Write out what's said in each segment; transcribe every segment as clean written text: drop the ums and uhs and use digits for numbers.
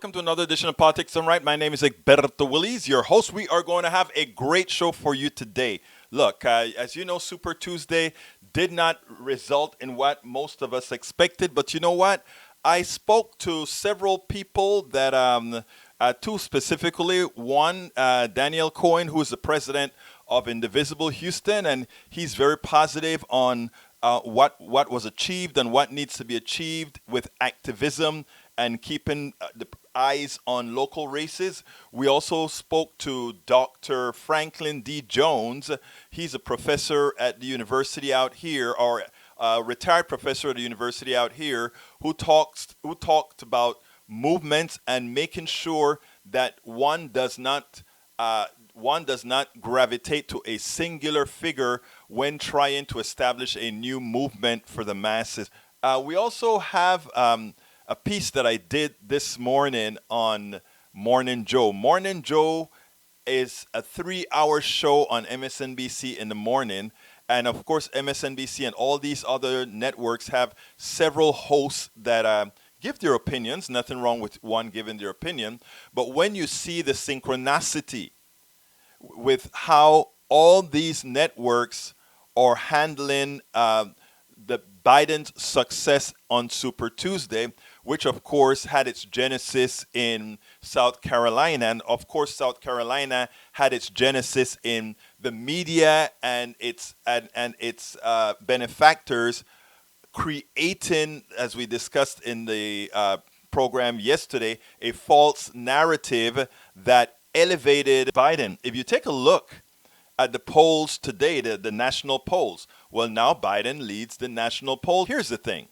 welcome to another edition of Politics Done Right. My name is Egberto Willies, your host. We are going to have a great show for you today. Look, as you know, Super Tuesday did not result in what most of us expected, but you know what? I spoke to several people that, two specifically. One, Daniel Cohen, who is the president of Indivisible Houston, and he's very positive on what was achieved and what needs to be achieved with activism and keeping the eyes on local races. We also spoke to Dr. Franklin D. Jones. He's a professor at the university out here, or a retired professor at the university out here, who talked about movements and making sure that one does not gravitate to a singular figure when trying to establish a new movement for the masses. We also have a piece that I did this morning on Morning Joe. Morning Joe is a 3-hour show on MSNBC in the morning. And of course, MSNBC and all these other networks have several hosts that give their opinions. Nothing wrong with one giving their opinion. But when you see the synchronicity with how all these networks are handling the Biden's success on Super Tuesday, which of course had its genesis in South Carolina. And of course, South Carolina had its genesis in the media and its benefactors creating, as we discussed in the program yesterday, a false narrative that elevated Biden. If you take a look at the polls today, the national polls, well, now Biden leads the national poll. Here's the thing.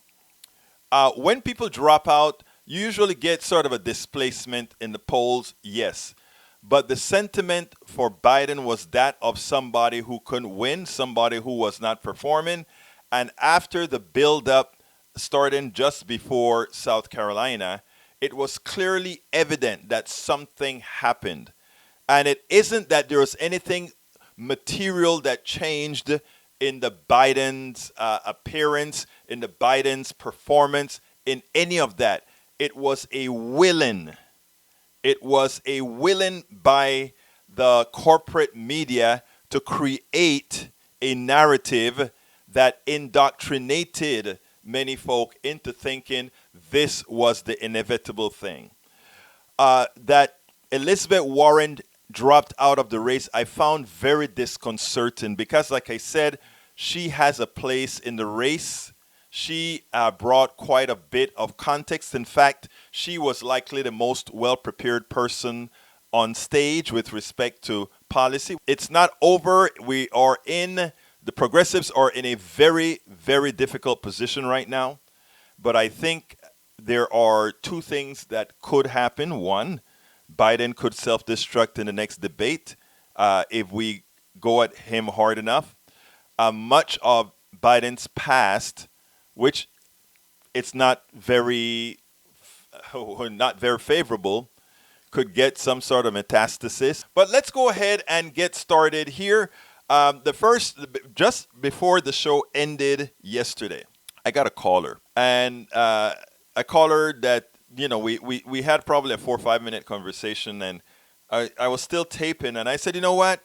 When people drop out, you usually get sort of a displacement in the polls, yes. But the sentiment for Biden was that of somebody who couldn't win, somebody who was not performing. And after the build-up starting just before South Carolina, it was clearly evident that something happened. And it isn't that there was anything material that changed in the Biden's appearance, in the Biden's performance, in any of that. It was a willing by the corporate media to create a narrative that indoctrinated many folk into thinking this was the inevitable thing. That Elizabeth Warren dropped out of the race, I found very disconcerting because, like I said, she has a place in the race. She brought quite a bit of context. In fact, she was likely the most well-prepared person on stage with respect to policy. It's not over. The progressives are in a very, very difficult position right now. But I think there are two things that could happen. One, Biden could self-destruct in the next debate if we go at him hard enough. Much of Biden's past, which it's not very favorable, could get some sort of metastasis. But let's go ahead and get started here. Just before the show ended yesterday, I got a caller, and a caller that, we had probably a 4 or 5 minute conversation, and I was still taping, and I said, you know what?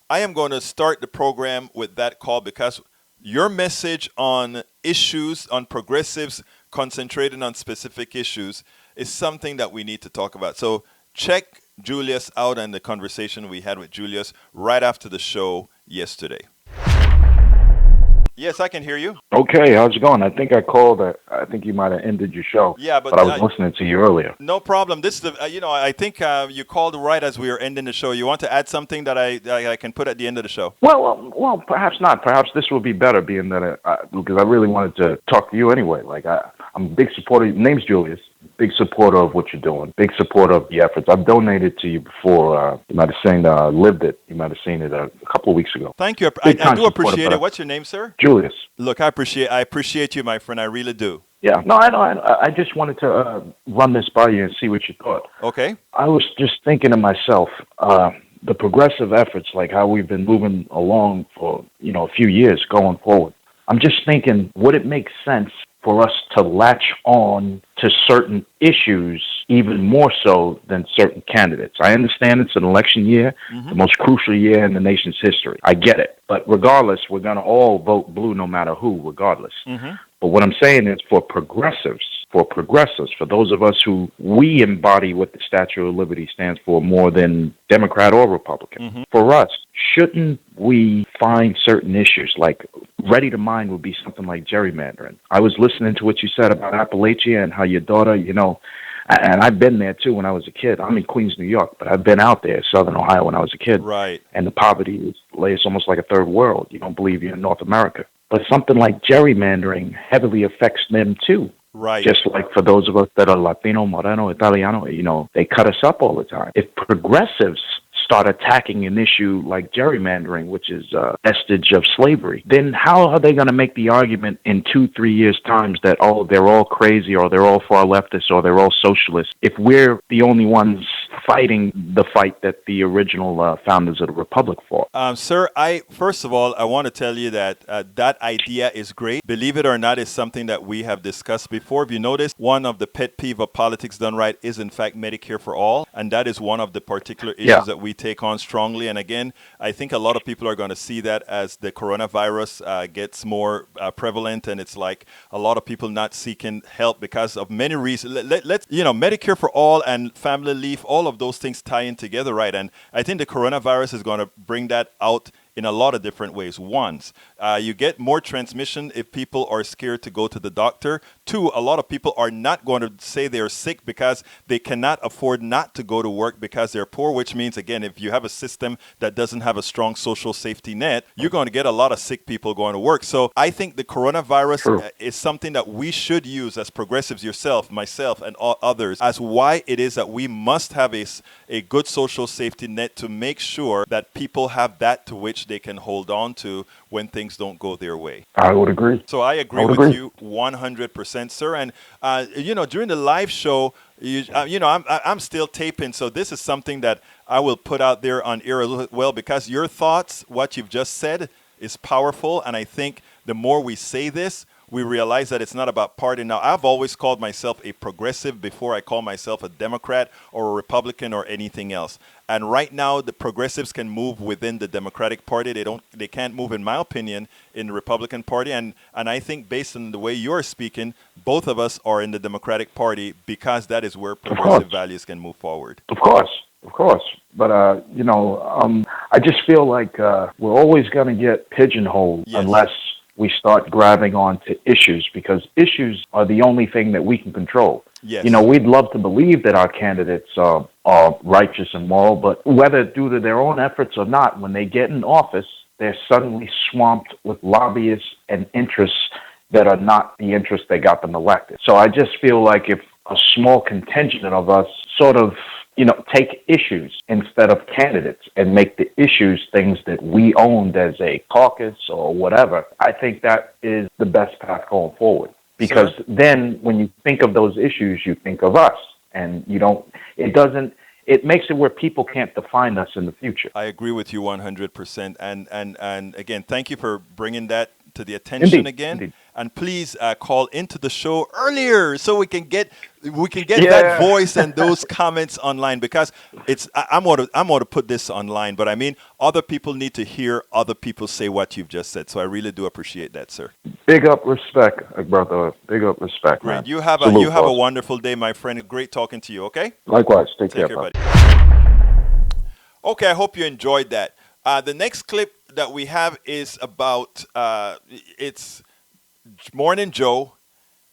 I am going to start the program with that call because your message on issues, on progressives concentrating on specific issues, is something that we need to talk about. So check Julius out and the conversation we had with Julius right after the show yesterday. Yes, I can hear you. Okay, how's it going? I think I called. I think you might have ended your show. Yeah, but I was listening to you earlier. No problem. This is I think you called right as we were ending the show. You want to add something that I can put at the end of the show? Well, perhaps not. Perhaps this will be better, being that because I really wanted to talk to you anyway. Like I'm a big supporter. Name's Julius. Big supporter of what you're doing. Big supporter of the efforts. I've donated to you before. You might have seen Lived It. You might have seen it a couple of weeks ago. Thank you. I do appreciate it. What's your name, sir? Julius. Look, I appreciate you, my friend. I really do. Yeah. No, I know. I just wanted to run this by you and see what you thought. Okay. I was just thinking to myself, the progressive efforts, like how we've been moving along for, a few years going forward. I'm just thinking, would it make sense for us to latch on to certain issues even more so than certain candidates. I understand it's an election year, the most crucial year in the nation's history. I get it. But regardless, we're going to all vote blue no matter who, regardless. But what I'm saying is for progressives, for those of us who we embody what the Statue of Liberty stands for more than Democrat or Republican. For us, shouldn't we find certain issues like ready to mind would be something like gerrymandering? I was listening to what you said about Appalachia and how your daughter, you know, and I've been there too when I was a kid. I'm in Queens, New York, but I've been out there, Southern Ohio, when I was a kid. Right. And the poverty is almost like a third world. You don't believe you're in North America. But something like gerrymandering heavily affects them too. Right. Just like for those of us that are Latino, Moreno, Italiano, you know, they cut us up all the time. If progressives start attacking an issue like gerrymandering, which is a vestige of slavery, then how are they going to make the argument in 2-3 years' times that, oh, they're all crazy or they're all far leftists or they're all socialists if we're the only ones fighting the fight that the original founders of the Republic fought? Sir, first of all, I want to tell you that that idea is great. Believe it or not, it's something that we have discussed before. If you notice, one of the pet peeve of politics done right is, in fact, Medicare for all. And that is one of the particular issues that we take on strongly. And again, I think a lot of people are going to see that as the coronavirus gets more prevalent, and it's like a lot of people not seeking help because of many reasons. Let's, you know, Medicare for all and family leave, all of those things tie in together, right? And I think the coronavirus is going to bring that out in a lot of different ways. One, you get more transmission if people are scared to go to the doctor. Two, a lot of people are not going to say they're sick because they cannot afford not to go to work because they're poor, which means, again, if you have a system that doesn't have a strong social safety net, you're going to get a lot of sick people going to work. So I think the coronavirus is something that we should use as progressives, yourself, myself, and all others, as why it is that we must have a good social safety net to make sure that people have that to which they can hold on to when things don't go their way. I would agree. So I agree with you 100%, sir. And, you know, during the live show, you know, I'm still taping. So this is something that I will put out there on air as well, because your thoughts, what you've just said, is powerful. And I think the more we say this, we realize that it's not about party. Now, I've always called myself a progressive before I call myself a Democrat or a Republican or anything else. And right now, the progressives can move within the Democratic Party. They can't move, in my opinion, in the Republican Party. And I think based on the way you're speaking, both of us are in the Democratic Party because that is where progressive values can move forward. Of course. But, you know, I just feel like we're always going to get pigeonholed unless we start grabbing on to issues, because issues are the only thing that we can control. Yes. You know, we'd love to believe that our candidates are righteous and moral, but whether due to their own efforts or not, when they get in office, they're suddenly swamped with lobbyists and interests that are not the interests that got them elected. So I just feel like if a small contingent of us sort of, you know, take issues instead of candidates and make the issues things that we owned as a caucus or whatever, I think that is the best path going forward. Because then when you think of those issues, you think of us, and it makes it where people can't define us in the future. I agree with you 100%. And again, thank you for bringing that to the attention again. Indeed. And please call into the show earlier so we can get that voice and those comments online, because I'm going to put this online, but I mean, other people need to hear other people say what you've just said. So I really do appreciate that, sir. Big up respect, brother. Big up respect, Great. Man. You have a wonderful day, my friend. Great talking to you. Okay. Likewise. Take care, buddy. Okay. I hope you enjoyed that. The next clip that we have is about it's Morning Joe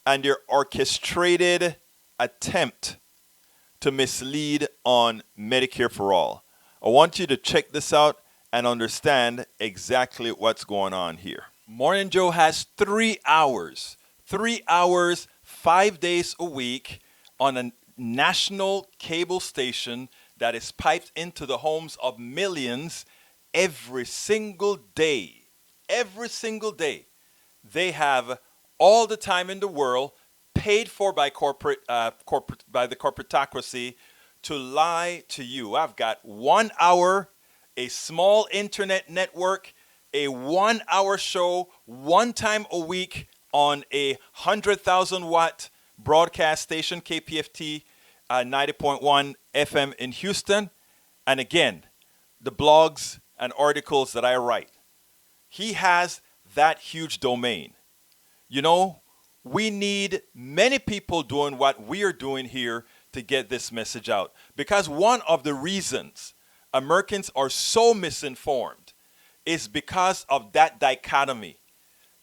and their orchestrated attempt to mislead on Medicare for all. I want you to check this out and understand exactly what's going on here. Morning Joe has 3 hours, 5 days a week on a national cable station that is piped into the homes of millions every single day. Every single day. They have all the time in the world, paid for by by the corporatocracy, to lie to you. I've got 1 hour, a small internet network, a 1 hour show, one time a week on a 100,000 watt broadcast station, KPFT, 90.1 FM in Houston. And again, the blogs and articles that I write. He has that huge domain. You know, we need many people doing what we are doing here to get this message out. Because one of the reasons Americans are so misinformed is because of that dichotomy.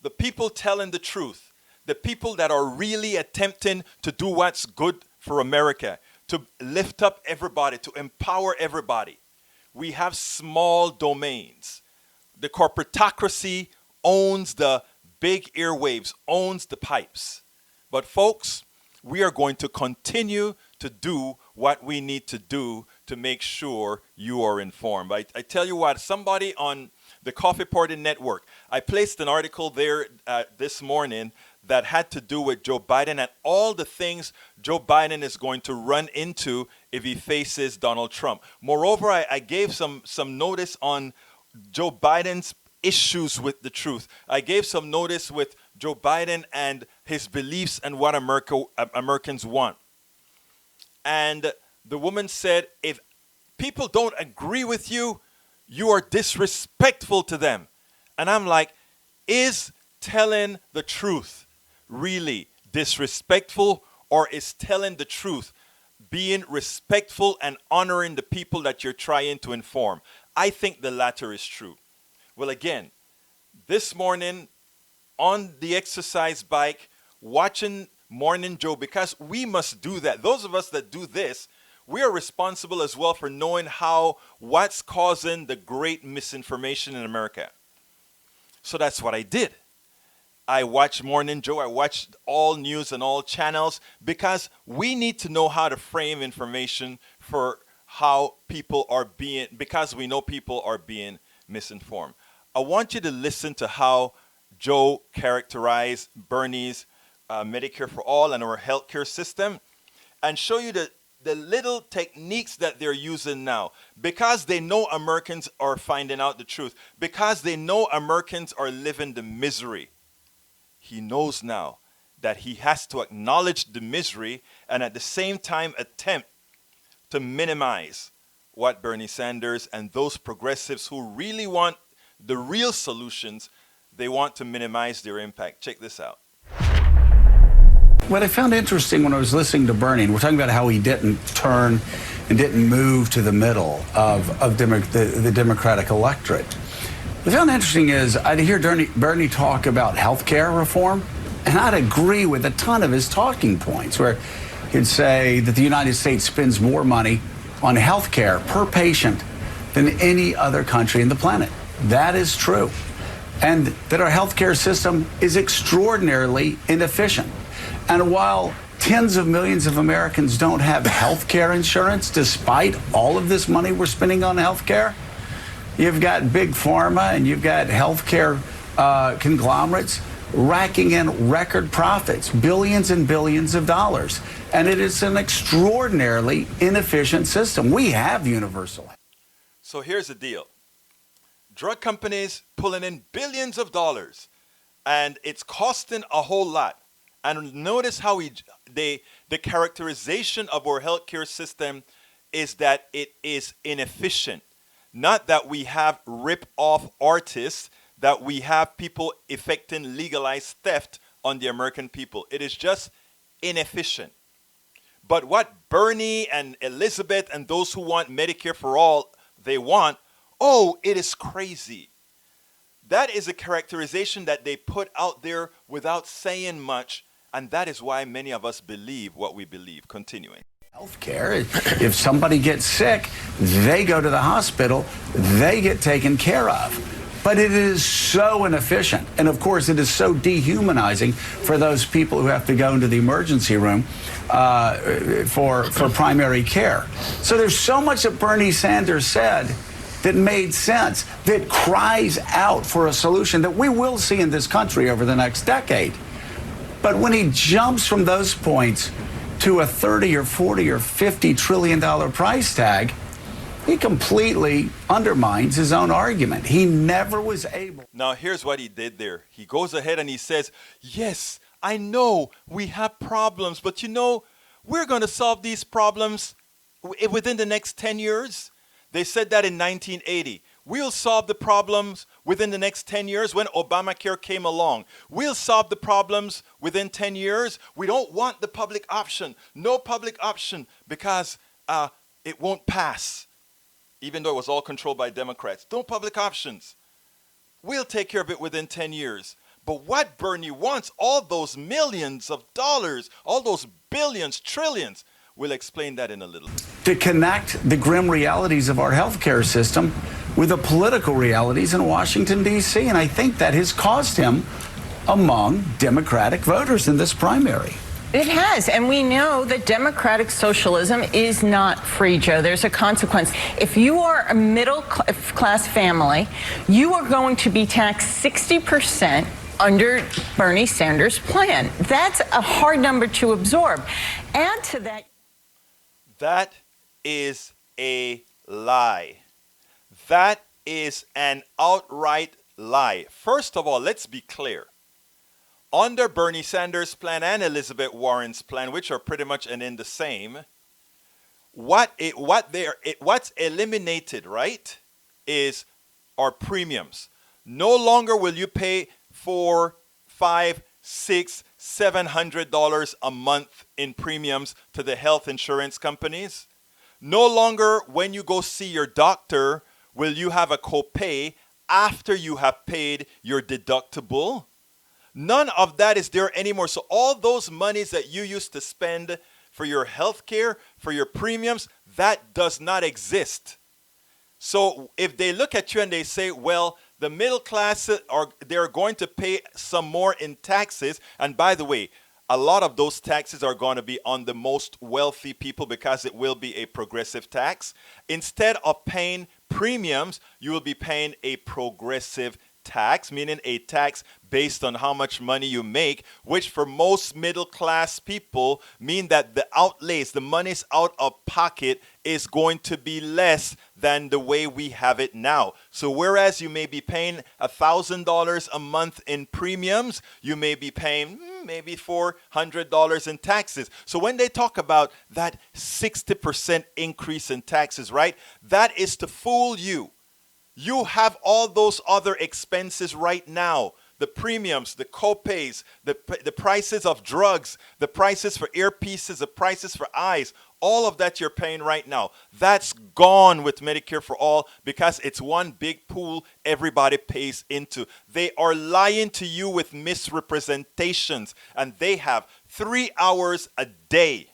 The people telling the truth, the people that are really attempting to do what's good for America, to lift up everybody, to empower everybody. We have small domains. The corporatocracy owns the big airwaves, owns the pipes. But folks, we are going to continue to do what we need to do to make sure you are informed. I tell you what, somebody on the Coffee Party Network, I placed an article there this morning that had to do with Joe Biden and all the things Joe Biden is going to run into if he faces Donald Trump. Moreover, I gave some notice on Joe Biden's issues with the truth. I gave some notice with Joe Biden and his beliefs and what Americans want. And the woman said, if people don't agree with you, you are disrespectful to them. And I'm like, is telling the truth really disrespectful, or is telling the truth being respectful and honoring the people that you're trying to inform? I think the latter is true. Well, again, this morning on the exercise bike, watching Morning Joe, because we must do that. Those of us that do this, we are responsible as well for knowing what's causing the great misinformation in America. So that's what I did. I watched Morning Joe. I watched all news and all channels because we need to know how to frame information for how people are being, because we know people are being misinformed. I want you to listen to how Joe characterized Bernie's Medicare for All and our healthcare system, and show you the little techniques that they're using now, because they know Americans are finding out the truth, because they know Americans are living the misery. He knows now that he has to acknowledge the misery and at the same time attempt to minimize what Bernie Sanders and those progressives who really want the real solutions, they want to minimize their impact. Check this out. What I found interesting when I was listening to Bernie, and we're talking about how he didn't turn and didn't move to the middle of the Democratic electorate. What I found interesting is I'd hear Bernie talk about health care reform, and I'd agree with a ton of his talking points, where he'd say that the United States spends more money on health care per patient than any other country on the planet. That is true. And that our health care system is extraordinarily inefficient. And while tens of millions of Americans don't have health care insurance, despite all of this money we're spending on health care, you've got big pharma and you've got health care conglomerates racking in record profits, billions and billions of dollars. And it is an extraordinarily inefficient system. We have universal health. So here's the deal. Drug companies pulling in billions of dollars, and it's costing a whole lot. And notice how the characterization of our healthcare system is that it is inefficient. Not that we have rip-off artists, that we have people effecting legalized theft on the American people. It is just inefficient. But what Bernie and Elizabeth and those who want Medicare for all, they want, oh, it is crazy. That is a characterization that they put out there without saying much. And that is why many of us believe what we believe. Continuing. Healthcare, if somebody gets sick, they go to the hospital, they get taken care of. But it is so inefficient. And of course, it is so dehumanizing for those people who have to go into the emergency room for primary care. So there's so much that Bernie Sanders said that made sense, that cries out for a solution that we will see in this country over the next decade. But when he jumps from those points to a 30 or 40 or 50 trillion dollar price tag, he completely undermines his own argument. He never was able. Now, here's what he did there. He goes ahead and he says, yes, I know we have problems, but you know, we're going to solve these problems within the next 10 years. They said that in 1980. We'll solve the problems within the next 10 years when Obamacare came along. We'll solve the problems within 10 years. We don't want the public option. No public option because it won't pass, even though it was all controlled by Democrats. No public options. We'll take care of it within 10 years. But what Bernie wants, all those millions of dollars, all those billions, trillions, we'll explain that in a little. To connect the grim realities of our healthcare system with the political realities in Washington, D.C. And I think that has caused him among Democratic voters in this primary. It has, and we know that democratic socialism is not free, Joe. There's a consequence. If you are a middle-class family, you are going to be taxed 60% under Bernie Sanders' plan. That's a hard number to absorb. Add to that. That is a lie. That is an outright lie. First of all, let's be clear. Under Bernie Sanders' plan and Elizabeth Warren's plan, which are pretty much in the same, what's eliminated, right, is our premiums. No longer will you pay $400, $500, $600, $700 a month in premiums to the health insurance companies. No longer when you go see your doctor will you have a copay after you have paid your deductible. None of that is there anymore. So all those monies that you used to spend for your health care, for your premiums, that does not exist. So if they look at you and they say, well, the middle class, they're going to pay some more in taxes. And by the way, a lot of those taxes are going to be on the most wealthy people because it will be a progressive tax. Instead of paying premiums, you will be paying a progressive tax, meaning a tax based on how much money you make, which for most middle class people mean that the outlays, the monies out of pocket is going to be less than the way we have it now. So whereas you may be paying $1,000 a month in premiums, you may be paying maybe $400 in taxes. So when they talk about that 60% increase in taxes, right, that is to fool you. You have all those other expenses right now. The premiums, the copays, the prices of drugs, the prices for earpieces, the prices for eyes, all of that you're paying right now. That's gone with Medicare for All because it's one big pool everybody pays into. They are lying to you with misrepresentations, and they have 3 hours a day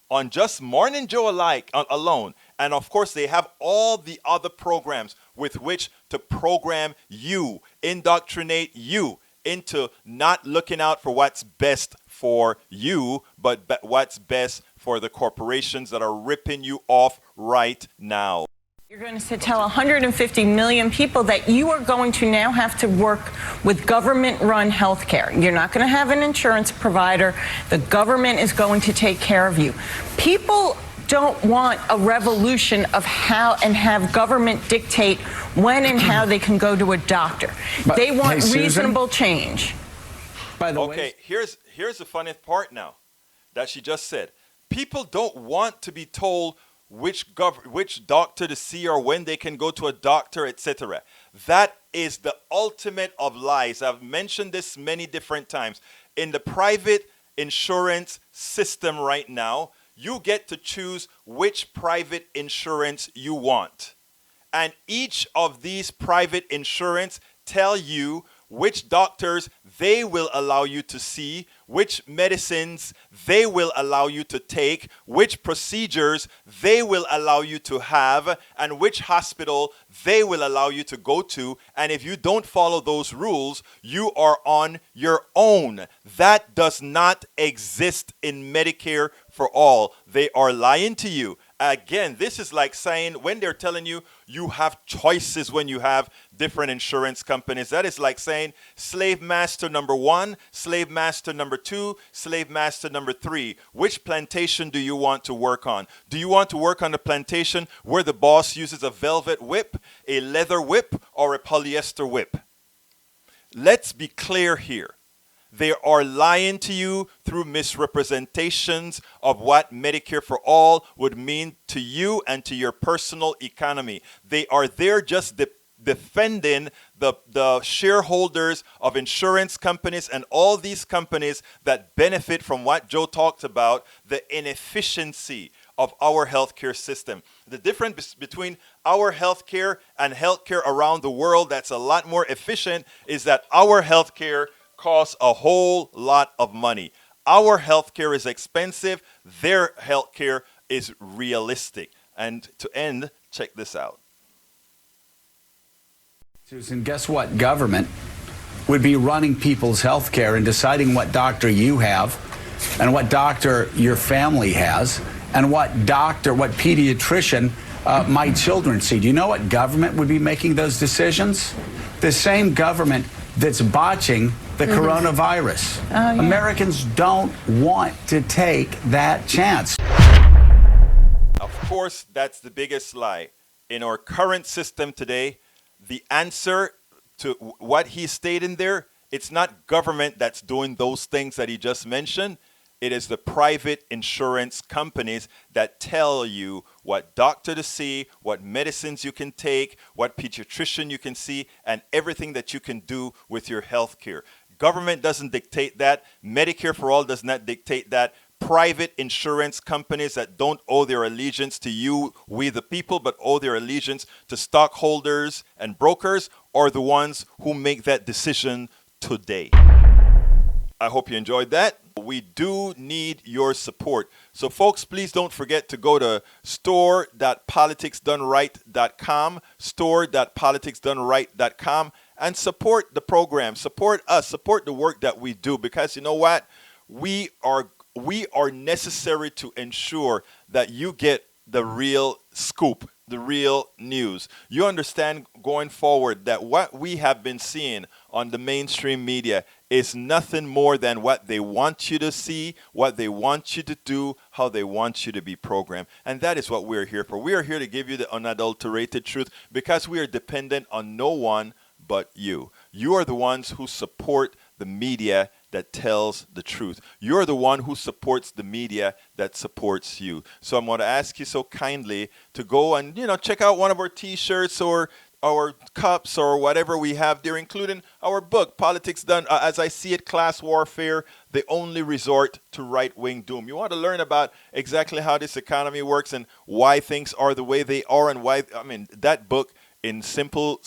on just Morning Joe alone. And of course, they have all the other programs with which to program you, indoctrinate you into not looking out for what's best for you, but what's best for the corporations that are ripping you off right now. You're going to tell 150 million people that you are going to now have to work with government-run health care. You're not going to have an insurance provider. The government is going to take care of you. People don't want a revolution of how and have government dictate when and how they can go to a doctor. They want reasonable change. By the way, okay, here's the funniest part now that she just said. People don't want to be told which doctor to see or when they can go to a doctor, etc. That is the ultimate of lies. I've mentioned this many different times. In the private insurance system right now, you get to choose which private insurance you want. And each of these private insurance tell you which doctors they will allow you to see, which medicines they will allow you to take, which procedures they will allow you to have, and which hospital they will allow you to go to. And if you don't follow those rules, you are on your own. That does not exist in Medicare for All. They are lying to you. Again, this is like saying when they're telling you you have choices when you have different insurance companies. That is like saying slave master number 1, slave master number 2, slave master number 3. Which plantation do you want to work on? Do you want to work on a plantation where the boss uses a velvet whip, a leather whip, or a polyester whip? Let's be clear here. They are lying to you through misrepresentations of what Medicare for All would mean to you and to your personal economy. They are there just defending the shareholders of insurance companies and all these companies that benefit from what Joe talked about, the inefficiency of our healthcare system. The difference between our healthcare and healthcare around the world that's a lot more efficient is that our healthcare costs a whole lot of money. Our healthcare is expensive. Their healthcare is realistic. And to end, check this out. Susan, guess what? Government would be running people's health care and deciding what doctor you have and what doctor your family has and what pediatrician my children see. Do you know what government would be making those decisions? The same government that's botching the coronavirus. Oh, yeah. Americans don't want to take that chance. Of course, that's the biggest lie. In our current system today, the answer to what he's stating there, it's not government that's doing those things that he just mentioned. It is the private insurance companies that tell you what doctor to see, what medicines you can take, what pediatrician you can see, and everything that you can do with your health care. Government doesn't dictate that. Medicare for All does not dictate that. Private insurance companies that don't owe their allegiance to you, we the people, but owe their allegiance to stockholders and brokers are the ones who make that decision today. I hope you enjoyed that. We do need your support. So folks, please don't forget to go to store.politicsdoneright.com, store.politicsdoneright.com, and support the program, support us, support the work that we do, because you know what? We are necessary to ensure that you get the real scoop, the real news. You understand going forward that what we have been seeing on the mainstream media is nothing more than what they want you to see, what they want you to do, how they want you to be programmed. And that is what we're here for. We are here to give you the unadulterated truth because we are dependent on no one but you. You are the ones who support the media that tells the truth. You're the one who supports the media that supports you. So I'm going to ask you so kindly to go and, check out one of our t-shirts or our cups or whatever we have there, including our book, Politics Done, As I See It, Class Warfare, the Only Resort to Right-Wing Doom. You want to learn about exactly how this economy works and why things are the way they are and why, that book in simple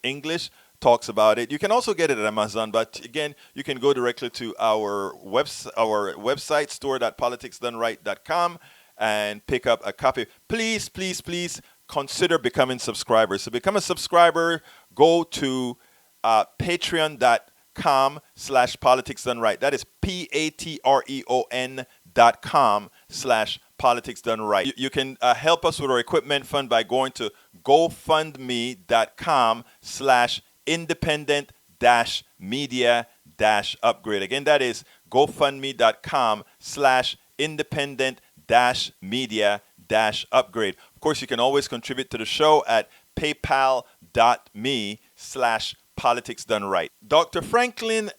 English talks about it. You can also get it at Amazon, but again, you can go directly to our website, store.politicsdoneright.com, and pick up a copy. Please, please, please consider becoming subscribers. So become a subscriber. Go to patreon.com/politicsdoneright. That is patreon.com/politicsdoneright. You can help us with our equipment fund by going to gofundme.com/independent-media-upgrade. Again, that is gofundme.com/independent-media-upgrade. Of course, you can always contribute to the show at paypal.me/politicsdoneright. Dr. Franklin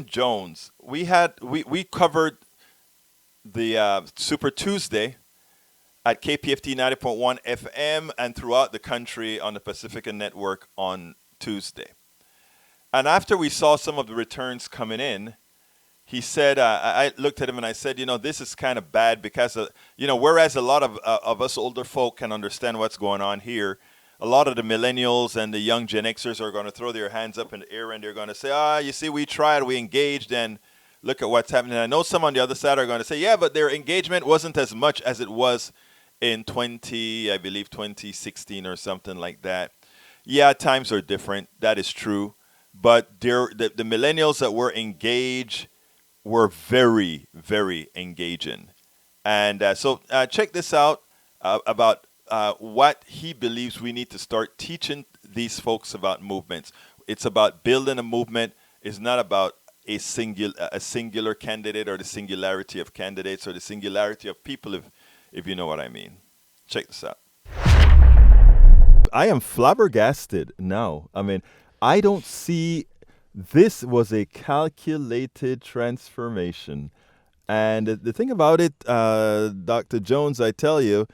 Jones, we covered the Super Tuesday at KPFT 90.1 FM and throughout the country on the Pacifica Network on Tuesday. And after we saw some of the returns coming in, he said, I looked at him and I said, this is kind of bad because, whereas a lot of us older folk can understand what's going on here, a lot of the millennials and the young Gen Xers are going to throw their hands up in the air and they're going to say, you see, we tried, we engaged, and look at what's happening. I know some on the other side are going to say, yeah, but their engagement wasn't as much as it was in 2016 or something like that. Yeah, times are different. That is true. But the millennials that were engaged were very, very engaging. And so check this out about what he believes we need to start teaching these folks about movements. It's about building a movement. It's not about a singular candidate or the singularity of candidates or the singularity of people, if you know what I mean. Check this out. I am flabbergasted now. I don't see This was a calculated transformation. And the thing about it, Dr. Jones, I tell you,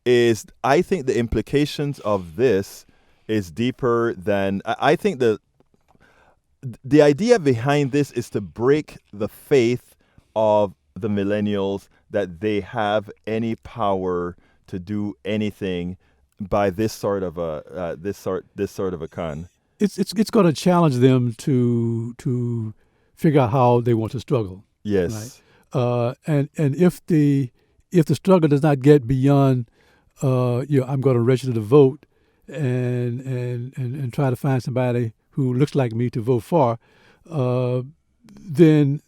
is I think the implications of this is deeper than I think the idea behind this is to break the faith of the millennials that they have any power to do anything by this sort of a this sort of a con. It's going to challenge them to figure out how they want to struggle. Yes. Right? And if the struggle does not get beyond I'm going to register to vote and try to find somebody who looks like me to vote for, then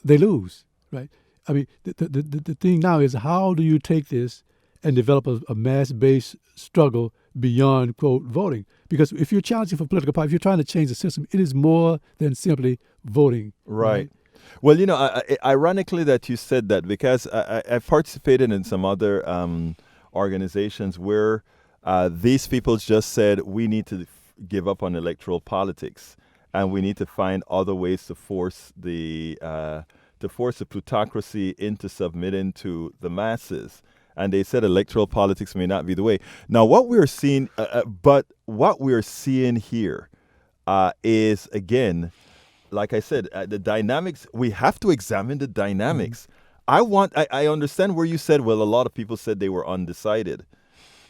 they lose, right? I mean, the thing now is, how do you take this and develop a mass-based struggle beyond, quote, voting? Because if you're challenging for political power, if you're trying to change the system, it is more than simply voting. Right. Well, ironically that you said that, because I've participated in some other organizations where these people just said we need to give up on electoral politics and we need to find other ways to force the plutocracy into submitting to the masses. And they said electoral politics may not be the way. Now, what we're seeing, here is, again, like I said, the dynamics. We have to examine the dynamics. I understand where you said, well, a lot of people said they were undecided.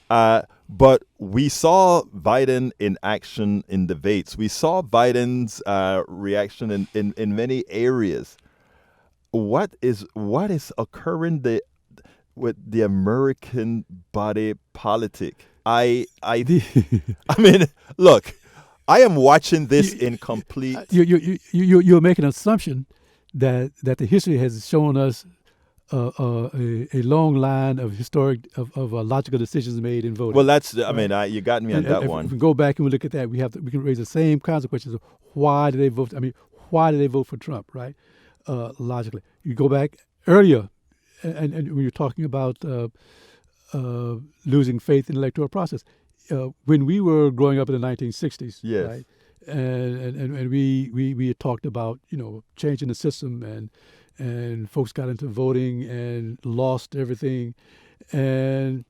But we saw Biden in action in debates. We saw Biden's reaction in many areas. What is occurring with the American body politic? I mean, look, I am watching this in complete. You're making an assumption that the history has shown us a long line of historic of logical decisions made in voting. Well, that's you got me on that one. If we go back and we look at that, we can raise the same kinds of questions of why did they vote? I mean, why did they vote for Trump? Right? Logically, you go back earlier, and when you're talking about losing faith in the electoral process, when we were growing up in the 1960s, yes, right? And we had talked about changing the system, and folks got into voting and lost everything, and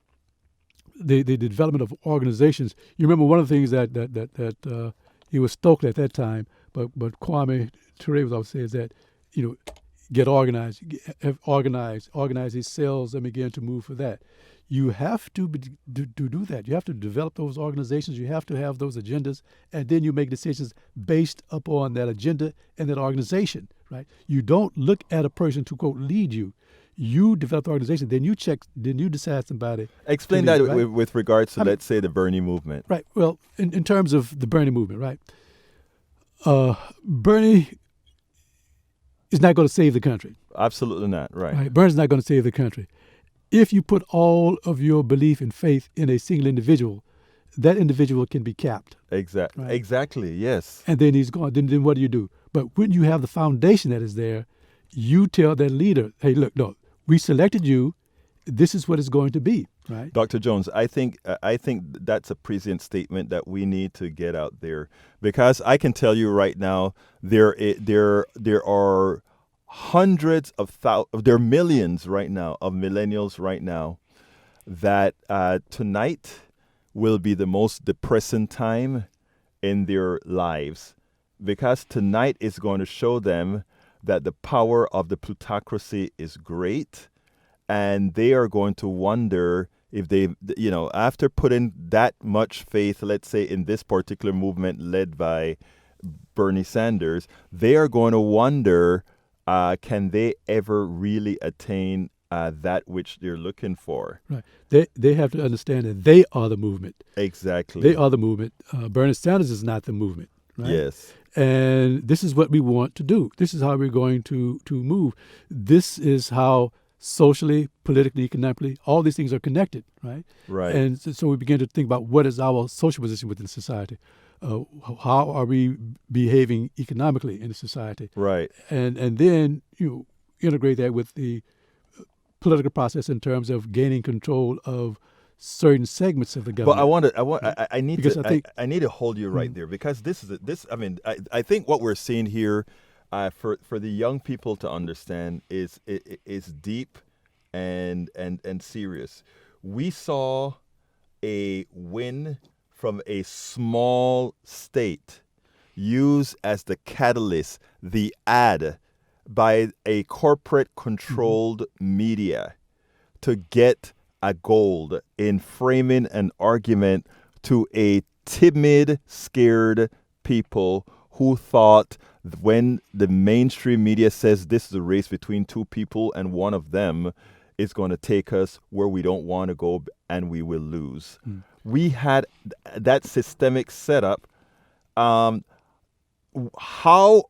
the development of organizations. You remember one of the things that he was stoked at that time, but Kwame Ture was always saying is that get organized, organize these cells and begin to move for that. You have to do that. You have to develop those organizations. You have to have those agendas, and then you make decisions based upon that agenda and that organization, right? You don't look at a person to, quote, lead you. You develop the organization, then you decide somebody. Explain that with regards to, let's say, the Bernie movement. Right. Well, in terms of the Bernie movement, right? Bernie is not going to save the country. Absolutely not. Right. Bernie's not going to save the country. If you put all of your belief and faith in a single individual, that individual can be capped. Exactly. Right? Exactly. Yes. And then he's gone. Then what do? But when you have the foundation that is there, you tell that leader, hey, look, no, we selected you. This is what it's going to be. Right. Dr. Jones, I think that's a prescient statement that we need to get out there, because I can tell you right now there are hundreds of thousands, there are millions right now of millennials right now that tonight will be the most depressing time in their lives, because tonight is going to show them that the power of the plutocracy is great, and they are going to wonder if they, after putting that much faith, let's say, in this particular movement led by Bernie Sanders, they are going to wonder, can they ever really attain that which they're looking for? Right. They have to understand that they are the movement. Exactly. They are the movement. Bernie Sanders is not the movement. Right? Yes. And this is what we want to do. This is how we're going to move. This is how socially, politically, economically, all these things are connected, right? Right. And so we begin to think about what is our social position within society. How are we behaving economically in the society? Right. And then integrate that with the political process in terms of gaining control of certain segments of the But government. I need Because to, I think I need to hold you right there, because I mean, I think what we're seeing here, for the young people to understand is deep and serious. We saw a win from a small state use as the catalyst, the ad by a corporate controlled media to get a gold in framing an argument to a timid, scared people who thought when the mainstream media says this is a race between two people and one of them is going to take us where we don't want to go and we will lose. We had that systemic setup. How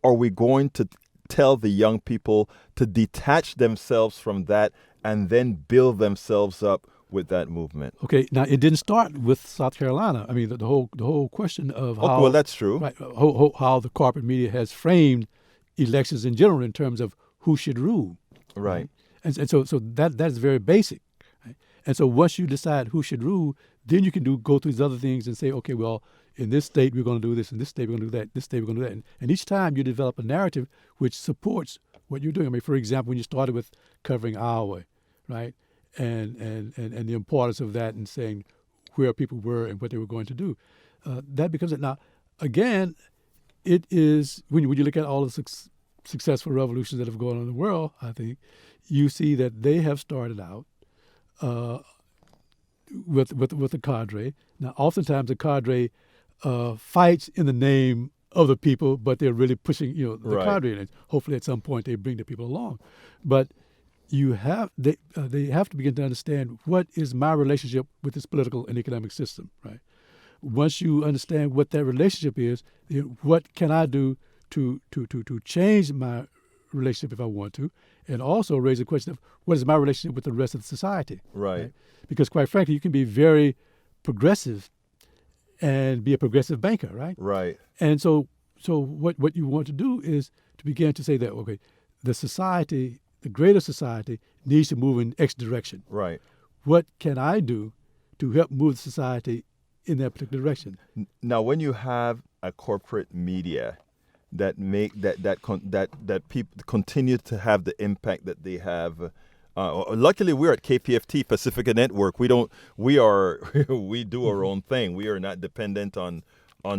are we going to tell the young people to detach themselves from that and then build themselves up with that movement? Okay, now it didn't start with South Carolina. I mean, the whole question of how Okay, well, that's true. right, how the corporate media has framed elections in general in terms of who should rule. Right. And so that is very basic. Right? And so once you decide who should rule, then you can go through these other things and say, okay, well, in this state we're going to do this, in this state we're going to do that, this state we're going to do that. And each time you develop a narrative which supports what you're doing. I mean, for example, when you started with covering Iowa, right? And the importance of that and saying where people were and what they were going to do. That becomes it. Now, again, it is, when you look at all the successful revolutions that have gone on in the world, I think, you see that they have started out with a cadre. Now, oftentimes the cadre fights in the name of the people, but they're really pushing, the Right. cadre in it. Hopefully at some point they bring the people along. But they have to begin to understand what is my relationship with this political and economic system, right? Once you understand what that relationship is, then what can I do to change my relationship if I want to, and also raise the question of what is my relationship with the rest of the society, Right. Because quite frankly, you can be very progressive and be a progressive banker, right? Right. And so what you want to do is to begin to say that, okay, the society, the greater society, needs to move in X direction. Right. What can I do to help move the society in that particular direction? Now, when you have a corporate media that make that people continue to have the impact that they have. Luckily, we're at KPFT Pacifica Network. We do our own thing. We are not dependent on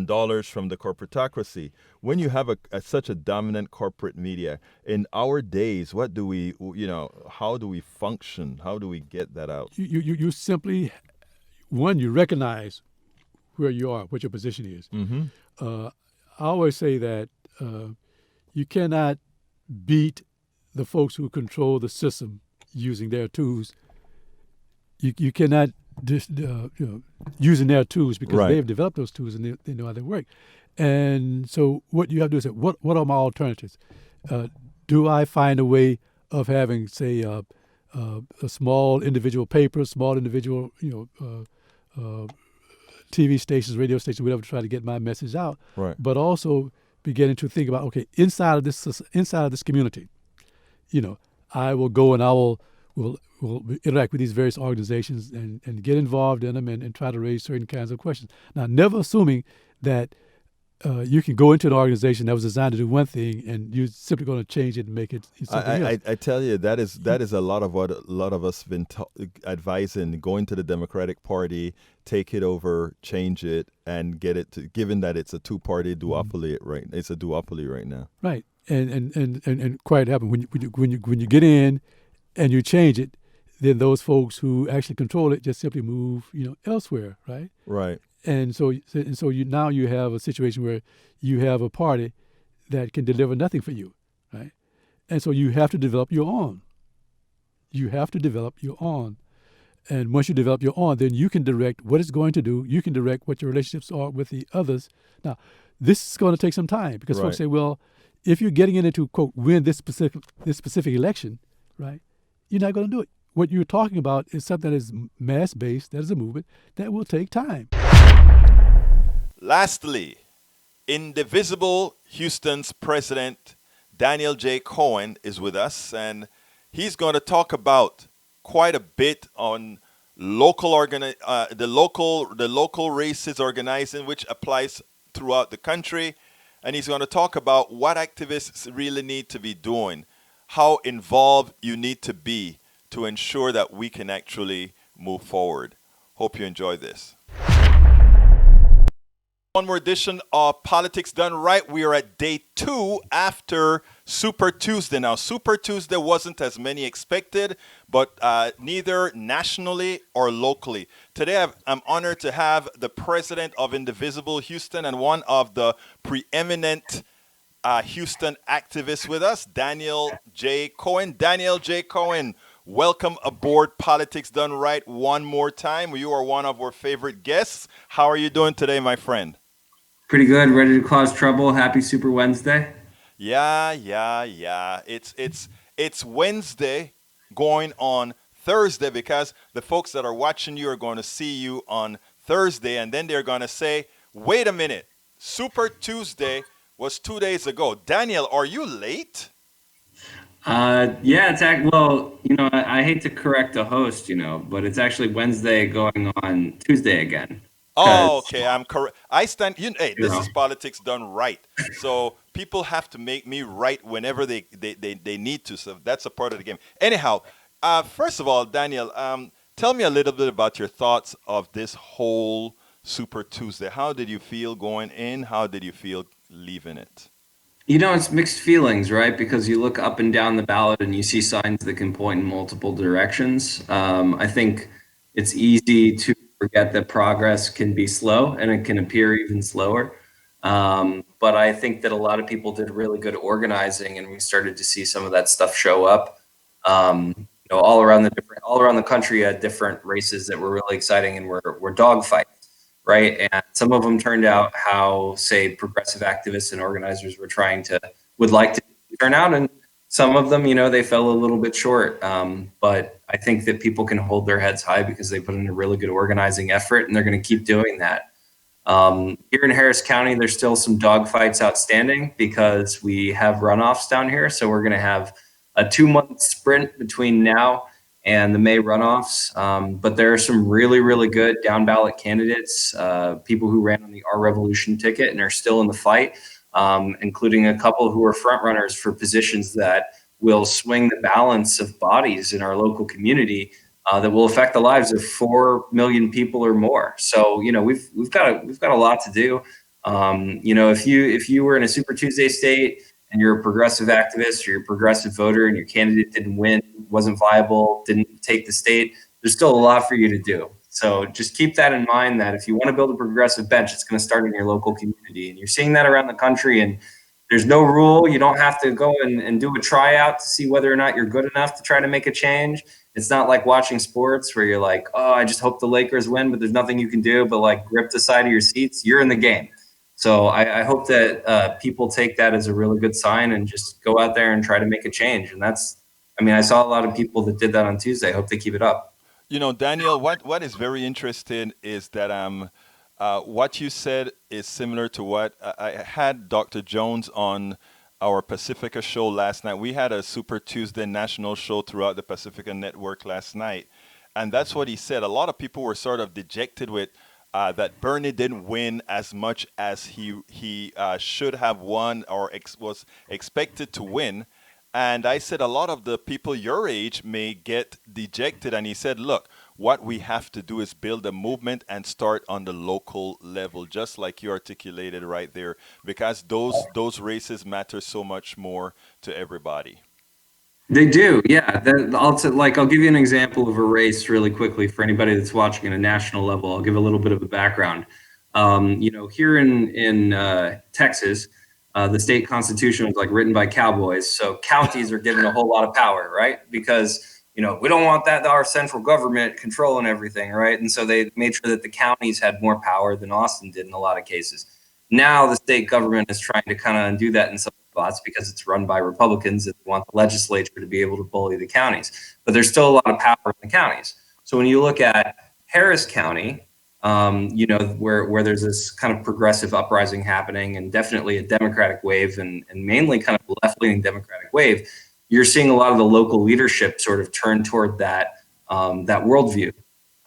dollars from the corporatocracy. When you have such a dominant corporate media in our days, what do we, how do we function? How do we get that out? You simply, one, you recognize where you are, what your position is. Mm-hmm. I always say that you cannot beat the folks who control the system using their tools. You cannot using their tools because Right. they've developed those tools and they know how they work. And so what you have to do is say, what are my alternatives? Do I find a way of having, say, a small individual paper, small individual, TV stations, radio stations, whatever, to try to get my message out. Right. But also beginning to think about, okay, inside of this community, I will go and I will interact with these various organizations and get involved in them and try to raise certain kinds of questions. Now, never assuming that you can go into an organization that was designed to do one thing and you're simply going to change it and make it something else. I tell you, that is a lot of what a lot of us been advising: going to the Democratic Party, take it over, change it, and get it to. Given that it's a two-party duopoly, right? It's a duopoly right now. Right, and quite happen when you get in and you change it, then those folks who actually control it just simply move elsewhere, right? Right. And so now you have a situation where you have a party that can deliver nothing for you, right? And so you have to develop your own. And once you develop your own, then you can direct what it's going to do. You can direct what your relationships are with the others. Now, this is going to take some time because Right. folks say, well, if you're getting into, quote, win this specific election, right, you're not going to do it. What you're talking about is something that is mass-based, that is a movement, that will take time. Lastly, Indivisible Houston's president, Daniel J. Cohen, is with us, and he's going to talk about quite a bit on the local races organizing, which applies throughout the country, and he's going to talk about what activists really need to be doing, how involved you need to be to ensure that we can actually move forward. Hope you enjoy this. One more edition of Politics Done Right. We are at day 2 after Super Tuesday. Now, Super Tuesday wasn't as many expected, but neither nationally or locally. Today, I'm honored to have the president of Indivisible Houston and one of the preeminent Houston activists with us, Daniel J. Cohen. Daniel J. Cohen, welcome aboard Politics Done Right one more time. You are one of our favorite guests. How are you doing today, my friend? Pretty good. Ready to cause trouble. Happy Super Wednesday. Yeah. It's Wednesday going on Thursday because the folks that are watching you are going to see you on Thursday, and then they're going to say, wait a minute, Super Tuesday was 2 days ago. Daniel, are you late? Yeah, well, I hate to correct the host, but it's actually Wednesday going on Tuesday again. Oh, 'Cause, okay, I'm correct. I stand. Hey, you this know, is politics done right. So people have to make me right whenever they need to. So that's a part of the game. Anyhow, first of all, Daniel, tell me a little bit about your thoughts of this whole Super Tuesday. How did you feel going in? How did you feel leaving it? it's mixed feelings, right? Because you look up and down the ballot and you see signs that can point in multiple directions. I think it's easy to forget that progress can be slow and it can appear even slower. But I think that a lot of people did really good organizing, and we started to see some of that stuff show up. All around the country, you had different races that were really exciting and were dogfights, right? And some of them turned out how, say, progressive activists and organizers would like to turn out, and some of them, they fell a little bit short. But I think that people can hold their heads high because they put in a really good organizing effort, and they're going to keep doing that. Here in Harris County, there's still some dogfights outstanding because we have runoffs down here. So we're going to have a 2-month sprint between now and the May runoffs. But there are some really, really good down ballot candidates, people who ran on the Our Revolution ticket and are still in the fight, including a couple who are frontrunners for positions that will swing the balance of bodies in our local community. That will affect the lives of 4 million people or more. So we've got a lot to do. If you were in a Super Tuesday state and you're a progressive activist or you're a progressive voter and your candidate didn't win, wasn't viable, didn't take the state, there's still a lot for you to do. So just keep that in mind, that if you want to build a progressive bench, it's going to start in your local community, and you're seeing that around the country. And there's no rule. You don't have to go and do a tryout to see whether or not you're good enough to try to make a change. It's not like watching sports where you're like, oh, I just hope the Lakers win, but there's nothing you can do but like grip the side of your seats. You're in the game. So I hope that people take that as a really good sign and just go out there and try to make a change. And I saw a lot of people that did that on Tuesday. I hope they keep it up. Daniel, what is very interesting is that what you said is similar to what I had Dr. Jones on our Pacifica show last night. We had a Super Tuesday national show throughout the Pacifica network last night. And that's what he said. A lot of people were sort of dejected with that Bernie didn't win as much as he should have won or was expected to win. And I said a lot of the people your age may get dejected. And he said, look, what we have to do is build a movement and start on the local level, just like you articulated right there, because those races matter so much more to everybody. They do, yeah. I'll give you an example of a race really quickly for anybody that's watching at a national level. I'll give a little bit of a background. Here in Texas, the state constitution was written by cowboys, so counties are given a whole lot of power, right? Because we don't want our central government controlling everything, right? And so they made sure that the counties had more power than Austin did in a lot of cases. Now the state government is trying to kind of undo that in some spots because it's run by Republicans that want the legislature to be able to bully the counties. But there's still a lot of power in the counties. So when you look at Harris County, where there's this kind of progressive uprising happening, and definitely a Democratic wave, and mainly kind of a left-leaning Democratic wave, you're seeing a lot of the local leadership sort of turn toward that worldview.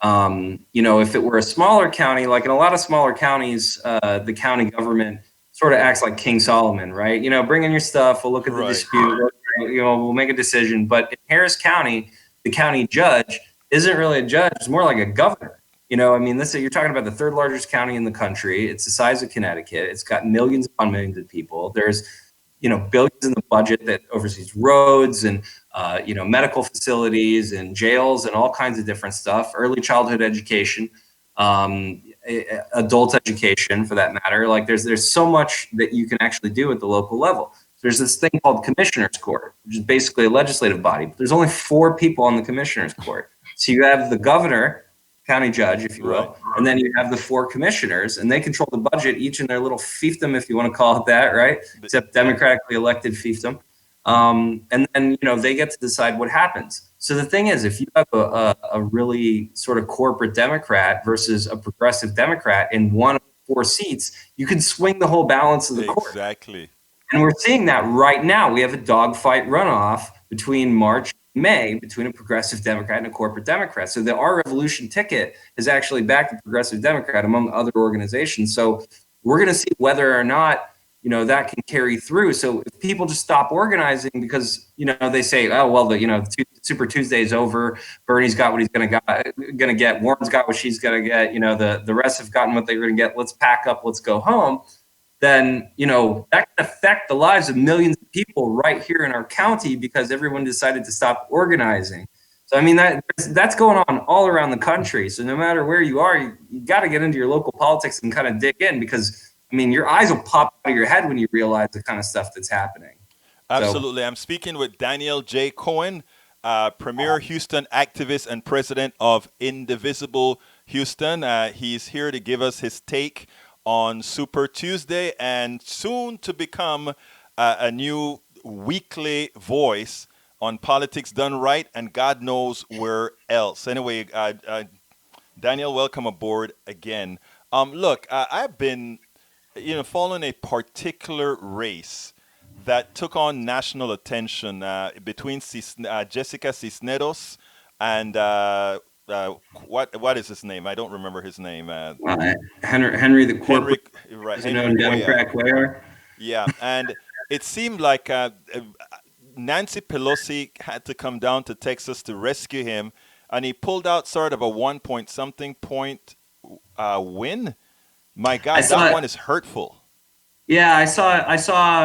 If it were a smaller county, like in a lot of smaller counties, the county government sort of acts like King Solomon, right? Bring in your stuff, we'll look at the dispute, we'll make a decision. But in Harris County, the county judge isn't really a judge; it's more like a governor. You're talking about the third largest county in the country. It's the size of Connecticut. It's got millions upon millions of people. There's billions in the budget that oversees roads and medical facilities and jails and all kinds of different stuff, early childhood education, adult education for that matter. Like there's so much that you can actually do at the local level. There's this thing called Commissioner's Court, which is basically a legislative body. But there's only 4 people on the Commissioner's Court. So you have the governor, county judge, if you will, and then you have the 4 commissioners, and they control the budget, each in their little fiefdom, if you want to call it that, right? Except democratically elected fiefdom. And then, they get to decide what happens. So the thing is, if you have a really sort of corporate Democrat versus a progressive Democrat in one of 4 seats, you can swing the whole balance of the court. Exactly. And we're seeing that right now. We have a dogfight runoff between March and May between a progressive Democrat and a corporate Democrat. So the Our Revolution ticket is actually backed the progressive Democrat among other organizations. So we're going to see whether or not that can carry through. So if people just stop organizing because, they say, oh, well, the Super Tuesday is over. Bernie's got what he's going to get. Warren's got what she's going to get. The rest have gotten what they're going to get. Let's pack up. Let's go home. Then, that can affect the lives of millions of people right here in our county because everyone decided to stop organizing. So, that's going on all around the country. So no matter where you are, you got to get into your local politics and kind of dig in because your eyes will pop out of your head when you realize the kind of stuff that's happening. Absolutely. I'm speaking with Daniel J. Cohen, premier Houston activist and president of Indivisible Houston. He's here to give us his take on Super Tuesday and soon to become a new weekly voice on politics done right and God knows where else. Anyway, Daniel, welcome aboard again. Look, I've been following a particular race that took on national attention between Jessica Cisneros and what is his name? I don't remember his name. Henry the Corporate, right? Henry Democrat Cuellar. Yeah, and it seemed like Nancy Pelosi had to come down to Texas to rescue him, and he pulled out sort of a 1-point-something point win. My God, that one is hurtful. Yeah, I saw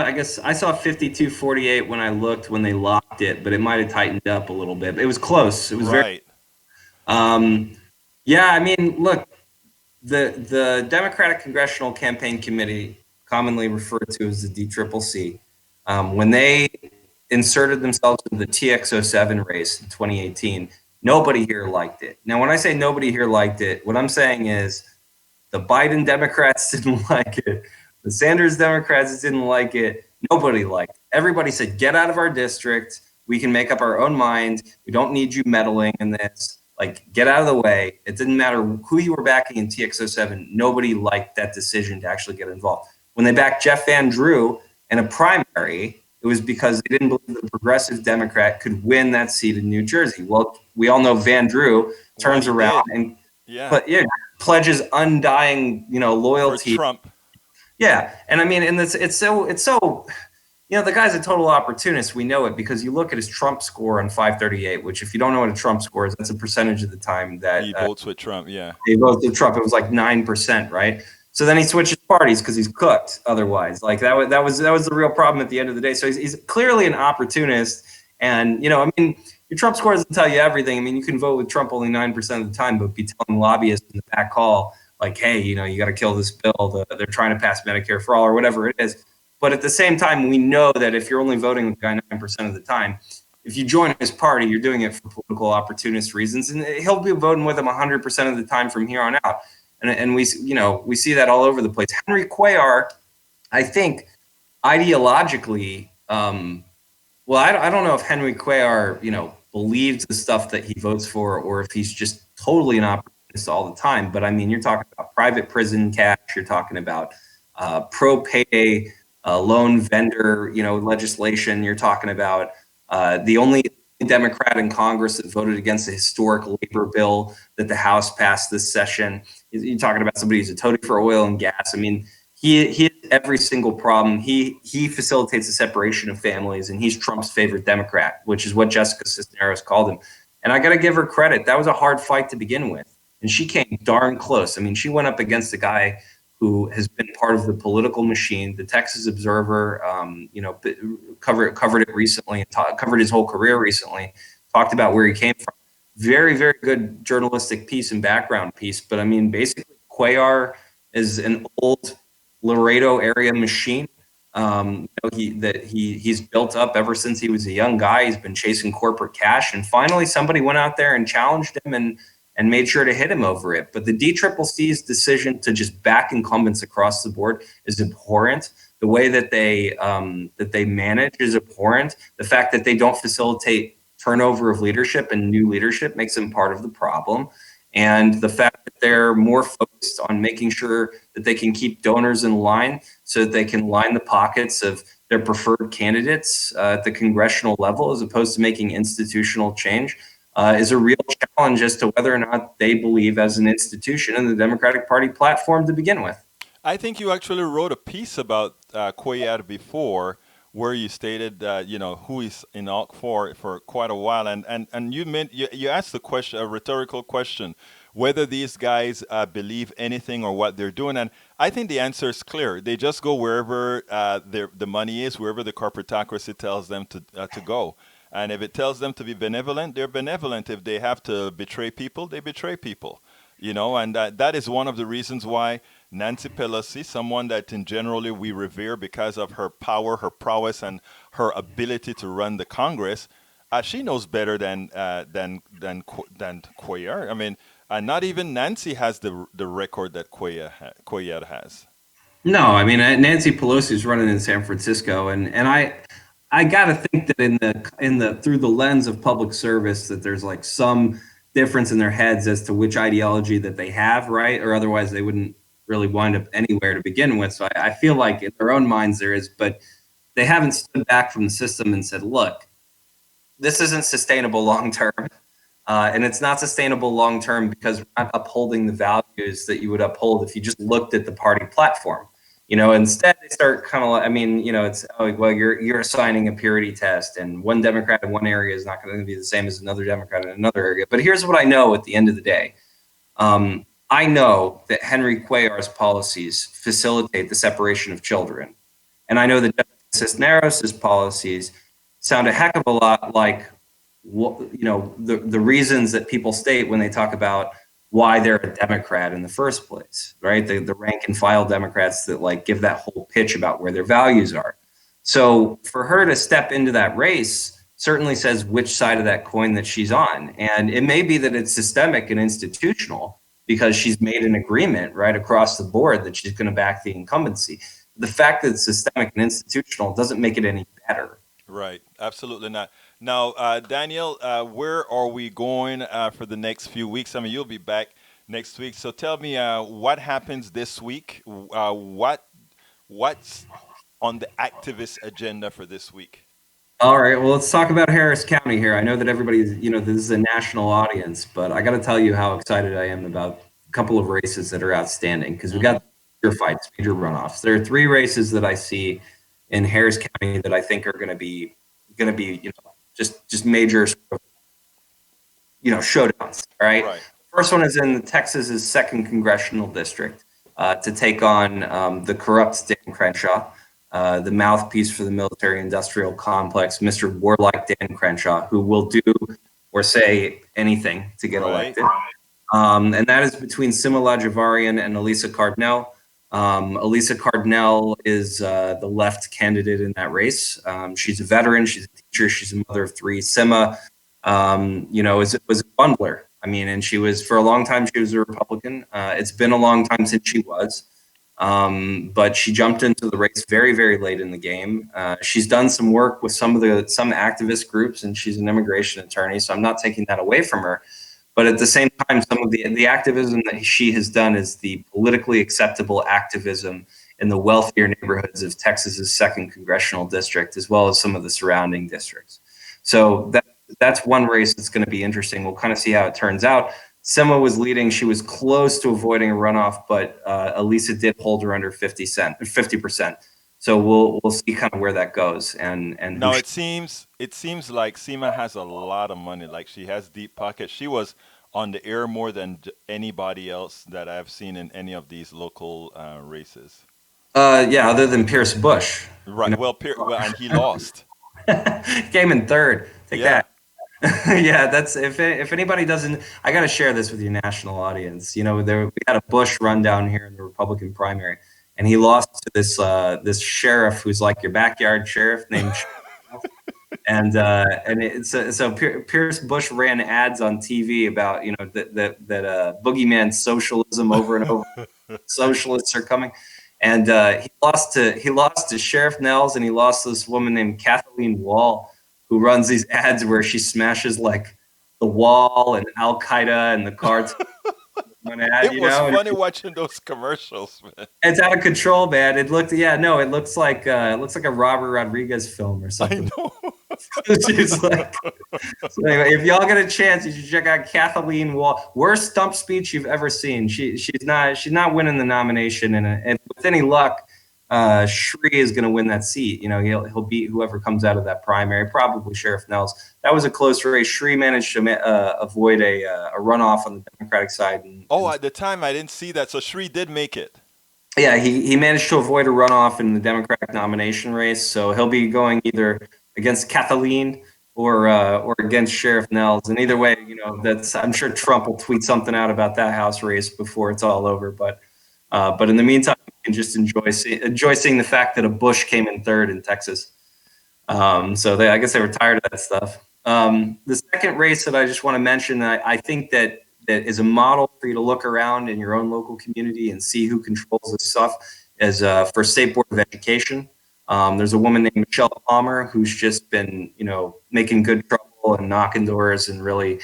52-48 when they locked it, but it might have tightened up a little bit. It was close. It was right. Look, the Democratic Congressional Campaign Committee, commonly referred to as the DCCC, when they inserted themselves in the TX07 race in 2018, nobody here liked it. Now, when I say nobody here liked it, what I'm saying is the Biden Democrats didn't like it. The Sanders Democrats didn't like it. Nobody liked it. Everybody said, get out of our district. We can make up our own mind. We don't need you meddling in this. Like, get out of the way. It didn't matter who you were backing in TX07. Nobody liked that decision to actually get involved. When they backed Jeff Van Drew in a primary, it was because they didn't believe the progressive Democrat could win that seat in New Jersey. Well, we all know Van Drew turns around and pledges undying, loyalty for Trump. Yeah, and it's so the guy's a total opportunist. We know it because you look at his Trump score on 538, which if you don't know what a Trump score is, that's a percentage of the time that he votes with Trump. Yeah, he votes with Trump. It was like 9%, right? So then he switches parties because he's cooked. Otherwise, like that was the real problem at the end of the day. So he's clearly an opportunist, and your Trump score doesn't tell you everything. You can vote with Trump only 9% of the time, but be telling lobbyists in the back hall, like, hey, you got to kill this bill. They're trying to pass Medicare for all or whatever it is. But at the same time, we know that if you're only voting with the guy 9% of the time, if you join his party, you're doing it for political opportunist reasons. And he'll be voting with him 100% of the time from here on out. And we see that all over the place. Henry Cuellar, I think, ideologically, I don't know if Henry Cuellar, believes the stuff that he votes for or if he's just totally an opportunist all the time. But you're talking about private prison cash. You're talking about pro payday loan vendor, legislation. You're talking about the only Democrat in Congress that voted against a historic labor bill that the House passed this session. You're talking about somebody who's a toady for oil and gas. I mean, he has every single problem. He facilitates the separation of families, and he's Trump's favorite Democrat, which is what Jessica Cisneros called him. And I got to give her credit. That was a hard fight to begin with, and she came darn close. I mean, she went up against a guy who has been part of the political machine. The Texas Observer, covered it recently, covered his whole career recently, talked about where he came from. Very, very good journalistic piece and background piece. But I mean, basically, Cuellar is an old Laredo area machine. He's built up ever since he was a young guy. He's been chasing corporate cash, and finally somebody went out there and challenged him and made sure to hit him over it. But the DCCC's decision to just back incumbents across the board is abhorrent. The way that they manage is abhorrent. The fact that they don't facilitate turnover of leadership and new leadership makes them part of the problem. And the fact that they're more focused on making sure that they can keep donors in line so that they can line the pockets of their preferred candidates at the congressional level, as opposed to making institutional change, is a real challenge as to whether or not they believe as an institution in the Democratic Party platform to begin with. I think you actually wrote a piece about Cuellar before, where you stated who he's in ALC for quite a while, and you asked the question, a rhetorical question, whether these guys believe anything or what they're doing, and I think the answer is clear. They just go wherever the money is, wherever the corporatocracy tells them to go. And if it tells them to be benevolent, they're benevolent. If they have to betray people, they betray people. And that is one of the reasons why Nancy Pelosi, someone that in generally we revere because of her power, her prowess, and her ability to run the Congress, she knows better than Cuellar. I mean, not even Nancy has the record that Cuellar has. No, I mean, Nancy Pelosi is running in San Francisco, and I gotta think that in the through the lens of public service, that there's like some difference in their heads as to which ideology that they have, right? Or otherwise they wouldn't really wind up anywhere to begin with. So I feel like in their own minds there is, but they haven't stood back from the system and said, look, this isn't sustainable long term. And it's not sustainable long term because we're not upholding the values that you would uphold if you just looked at the party platform. Instead they start kind of like, it's, oh, well, you're assigning a purity test, and one Democrat in one area is not going to be the same as another Democrat in another area. But here's what I know at the end of the day. I know that Henry Cuellar's policies facilitate the separation of children. And I know that Cisneros' policies sound a heck of a lot like, the reasons that people state when they talk about why they're a Democrat in the first place, right? The rank and file Democrats that like give that whole pitch about where their values are. So for her to step into that race certainly says which side of that coin that she's on. And it may be that it's systemic and institutional because she's made an agreement right across the board that she's going to back the incumbency. The fact that it's systemic and institutional doesn't make it any better. Right. Absolutely not. Now, Daniel, where are we going for the next few weeks? I mean, you'll be back next week. So tell me what happens this week? What's on the activist agenda for this week? All right. Well, let's talk about Harris County here. I know that everybody's, this is a national audience, but I got to tell you how excited I am about a couple of races that are outstanding because we got major fights, major runoffs. There are 3 races that I see in Harris County that I think are going to be just major showdowns. All right. First one is in Texas's 2nd congressional district to take on the corrupt Dan Crenshaw, the mouthpiece for the military-industrial complex, Mr. Warlike Dan Crenshaw, who will do or say anything to get elected. And that is between Simila Javarian and Elisa Cardinal. Elisa Cardinal is the left candidate in that race. She's a veteran. She's a teacher. She's a mother of 3. Sima, was a bundler. I mean, and she was, for a long time, she was a Republican. It's been a long time since she was. But she jumped into the race very, very late in the game. She's done some work with some activist groups, and she's an immigration attorney. So I'm not taking that away from her. But at the same time, some of the activism that she has done is the politically acceptable activism in the wealthier neighborhoods of Texas's 2nd congressional district, as well as some of the surrounding districts. So that's one race that's going to be interesting. We'll kind of see how it turns out. Sema was leading. She was close to avoiding a runoff, but Elisa did hold her under 50%. So we'll see kind of where that goes. And Now it seems like Seema has a lot of money. Like she has deep pockets. She was on the air more than anybody else that I've seen in any of these local races. yeah, other than Pierce Bush, Right. Well, and he lost. came in third. Take Yeah. that. Yeah, that's if anybody doesn't, I got to share this with your national audience. We had a Bush run down here in the Republican primary, and he lost to this sheriff who's like your backyard sheriff named. So Pierce Bush ran ads on TV about that boogeyman socialism over and over. Socialists are coming, and he lost to Sheriff Nels, and he lost to this woman named Kathleen Wall, who runs these ads where she smashes like the wall and Al Qaeda and the cards. It was funny watching those commercials, man. It's out of control, man. It looks like a Robert Rodriguez film or something. I know. She's like, so anyway, if y'all get a chance, you should check out Kathleen Wall. Worst stump speech you've ever seen. She's not winning the nomination, and with any luck, Shri is going to win that seat. He'll beat whoever comes out of that primary, probably Sheriff Nels. That was a close race. Shri managed to avoid a runoff on the Democratic side. At the time I didn't see that. So Shri did make it. Yeah, he managed to avoid a runoff in the Democratic nomination race. So he'll be going either against Kathleen or against Sheriff Nels. And either way, I'm sure Trump will tweet something out about that House race before it's all over. But in the meantime, you can just enjoy seeing the fact that a Bush came in third in Texas. I guess they were tired of that stuff. The second race that I just want to mention, I think that is a model for you to look around in your own local community and see who controls this stuff, is for State Board of Education. There's a woman named Michelle Palmer who's just been, making good trouble and knocking doors and really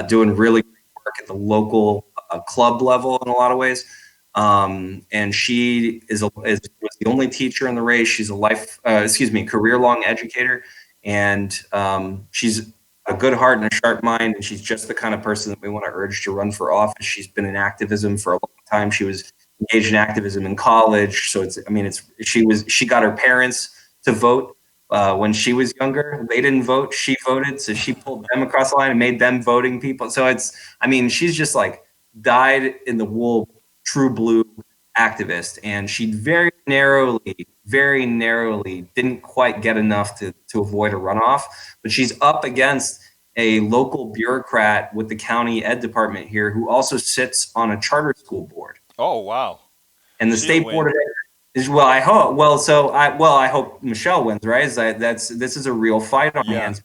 doing really great work at the local club level in a lot of ways. And she was the only teacher in the race. She's a career-long educator, and she's a good heart and a sharp mind, and she's just the kind of person that we want to urge to run for office. She's been in activism for a long time. She was engaged in activism in college, so she got her parents to vote when she was younger. They didn't vote, she voted, so she pulled them across the line and made them voting people. So she's just like dyed in the wool, true blue activist, and she very narrowly didn't quite get enough to avoid a runoff, but she's up against a local bureaucrat with the county ed department here who also sits on a charter school board. Oh, wow. And the State Board of Ed is, I hope Michelle wins, right? This is a real fight on hands.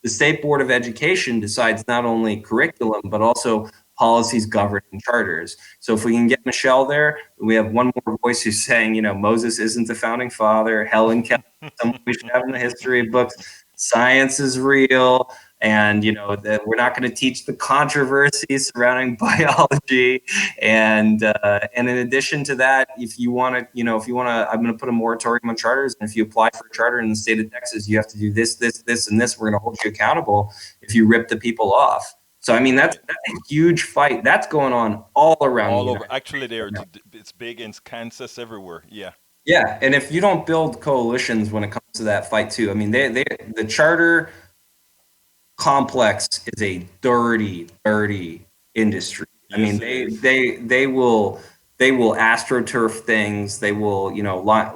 The State Board of Education decides not only curriculum, but also policies governing charters. So if we can get Michelle there, we have one more voice who's saying, Moses isn't the founding father, Helen Keller, someone we should have in the history books, science is real, and that we're not going to teach the controversies surrounding biology. And in addition to that, if you want to, I'm going to put a moratorium on charters, and if you apply for a charter in the state of Texas, you have to do this, and this. We're going to hold you accountable if you rip the people off. So that's a huge fight that's going on all around. All over. Actually, it's big in Kansas, everywhere. Yeah. Yeah, and if you don't build coalitions when it comes to that fight too, the charter complex is a dirty industry. Yes, they will astroturf things. They will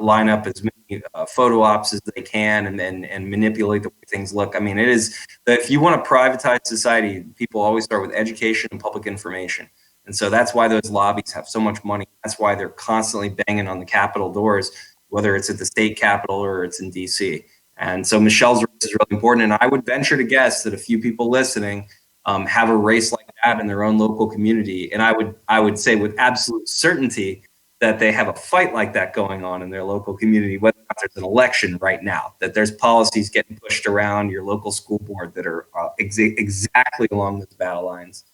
line up as many photo ops as they can and manipulate the way things look. It is that if you want to privatize society, people always start with education and public information. And so that's why those lobbies have so much money. That's why they're constantly banging on the Capitol doors, whether it's at the state Capitol or it's in DC. And so Michelle's race is really important. And I would venture to guess that a few people listening have a race like that in their own local community. And I would say with absolute certainty that they have a fight like that going on in their local community, whether or not there's an election right now, that there's policies getting pushed around your local school board that are exactly along those battle lines.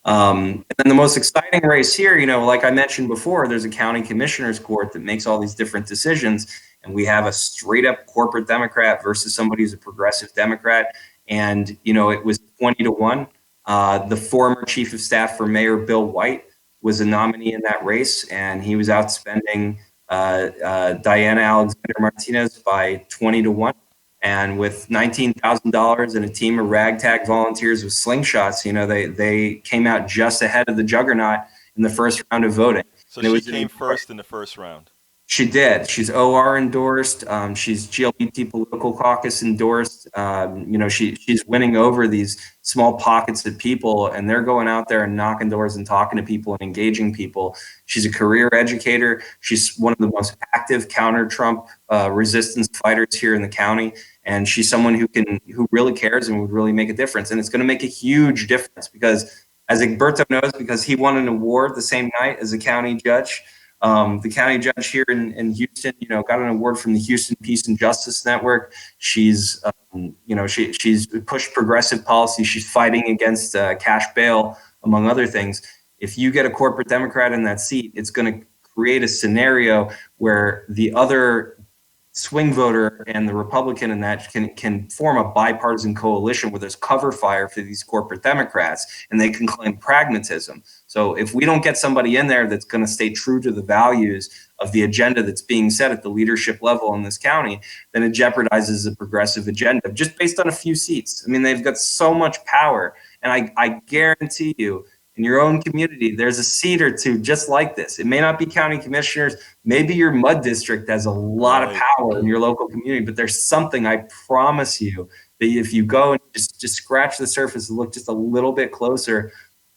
And then the most exciting race here, like I mentioned before, there's a county commissioner's court that makes all these different decisions. And we have a straight up corporate Democrat versus somebody who's a progressive Democrat. And, it was 20-1. The former chief of staff for Mayor Bill White was a nominee in that race, and he was outspending Diana Alexander Martinez by 20-1. And with $19,000 and a team of ragtag volunteers with slingshots, they came out just ahead of the juggernaut in the first round of voting. So And it she was came first in the first round. She did. She's OR endorsed. She's GLBT political caucus endorsed. She's winning over these small pockets of people, and they're going out there and knocking doors and talking to people and engaging people. She's a career educator. She's one of the most active counter-Trump resistance fighters here in the county, and she's someone who really cares and would really make a difference. And it's going to make a huge difference because, as Egberto knows, because he won an award the same night as a county judge. The county judge here in Houston, got an award from the Houston Peace and Justice Network. She's, she's pushed progressive policy. She's fighting against cash bail, among other things. If you get a corporate Democrat in that seat, it's going to create a scenario where the other swing voter and the Republican in that can form a bipartisan coalition where there's cover fire for these corporate Democrats, and they can claim pragmatism. So if we don't get somebody in there that's going to stay true to the values of the agenda that's being set at the leadership level in this county, then it jeopardizes the progressive agenda just based on a few seats. I mean, they've got so much power, and I guarantee you, in your own community, there's a seat or two just like this. It may not be county commissioners. Maybe your mud district has a lot of power in your local community, but there's something, I promise you, that if you go and just scratch the surface and look just a little bit closer,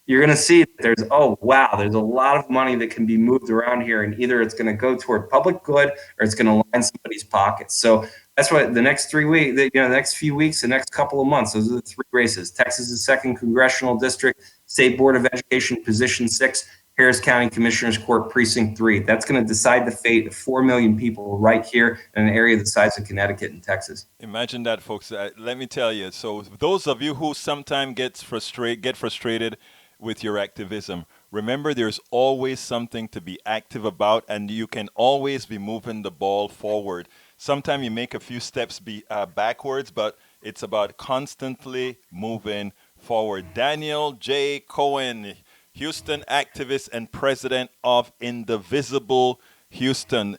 you're going to see that there's a lot of money that can be moved around here, and either it's going to go toward public good or it's going to line somebody's pockets. So that's what the next 3 weeks, the next few weeks, the next couple of months, those are the three races. Texas's 2nd Congressional District, State Board of Education, Position 6, Harris County Commissioners Court, Precinct 3. That's going to decide the fate of 4 million people right here in an area the size of Connecticut and Texas. Imagine that, folks. Let me tell you. So those of you who sometimes get frustrated with your activism, remember there's always something to be active about, and you can always be moving the ball forward. Sometimes you make a few steps backwards, but it's about constantly moving forward. Daniel J. Cohen, Houston activist and president of Indivisible Houston.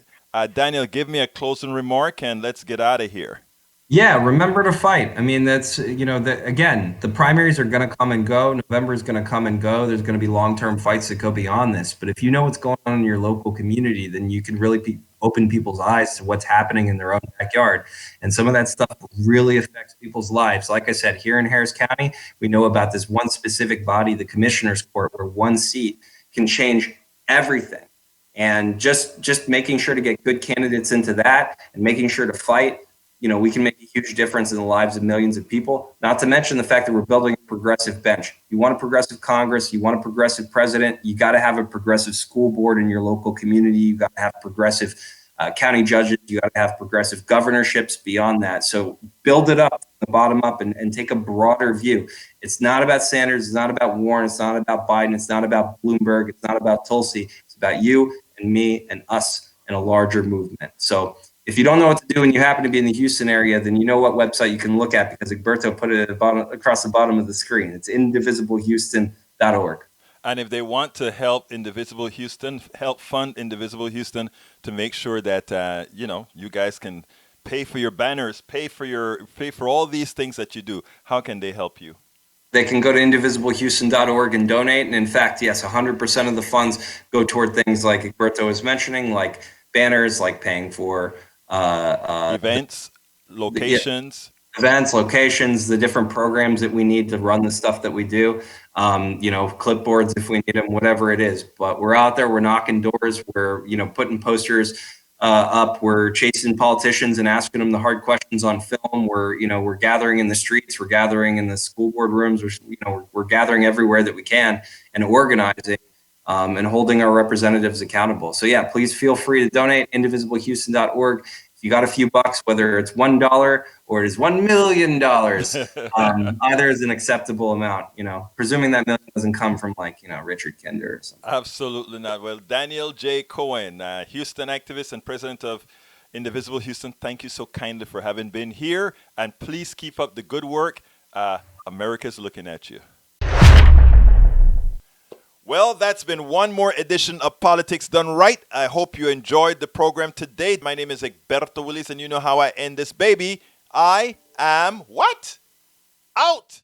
Daniel, give me a closing remark and let's get out of here. Yeah, remember to fight. I mean, that's, again, the primaries are going to come and go. November is going to come and go. There's going to be long-term fights that go beyond this. But if you know what's going on in your local community, then you can really open people's eyes to what's happening in their own backyard. And some of that stuff really affects people's lives. Like I said, here in Harris County, we know about this one specific body, the Commissioner's Court, where one seat can change everything. And just making sure to get good candidates into that and making sure to fight, we can make a huge difference in the lives of millions of people, not to mention the fact that we're building a progressive bench. You want a progressive Congress, you want a progressive president, you got to have a progressive school board in your local community, you got to have progressive county judges, you got to have progressive governorships beyond that. So build it up, the bottom up, and take a broader view. It's not about Sanders, it's not about Warren, it's not about Biden, it's not about Bloomberg, it's not about Tulsi, it's about you and me and us in a larger movement. So if you don't know what to do and you happen to be in the Houston area, then you know what website you can look at, because Egberto put it across the bottom of the screen. It's indivisiblehouston.org. And if they want to help Indivisible Houston, help fund Indivisible Houston to make sure that, you guys can pay for your banners, pay for all these things that you do, how can they help you? They can go to indivisiblehouston.org and donate. And in fact, yes, 100% of the funds go toward things like Egberto was mentioning, like banners, like paying for events, locations. Events, locations, the different programs that we need to run the stuff that we do, clipboards if we need them, whatever it is. But we're out there, we're knocking doors, we're, putting posters up, we're chasing politicians and asking them the hard questions on film. We're gathering in the streets, we're gathering in the school board rooms, we're gathering everywhere that we can and organizing and holding our representatives accountable. So yeah, please feel free to donate, indivisiblehouston.org. If you got a few bucks, whether it's $1 or it is $1 million, either is an acceptable amount, presuming that million doesn't come from Richard Kinder or something. Absolutely not. Well, Daniel J. Cohen, Houston activist and president of Indivisible Houston, thank you so kindly for having been here. And please keep up the good work. America's looking at you. Well, that's been one more edition of Politics Done Right. I hope you enjoyed the program today. My name is Egberto Willis, and you know how I end this baby. I am what? Out!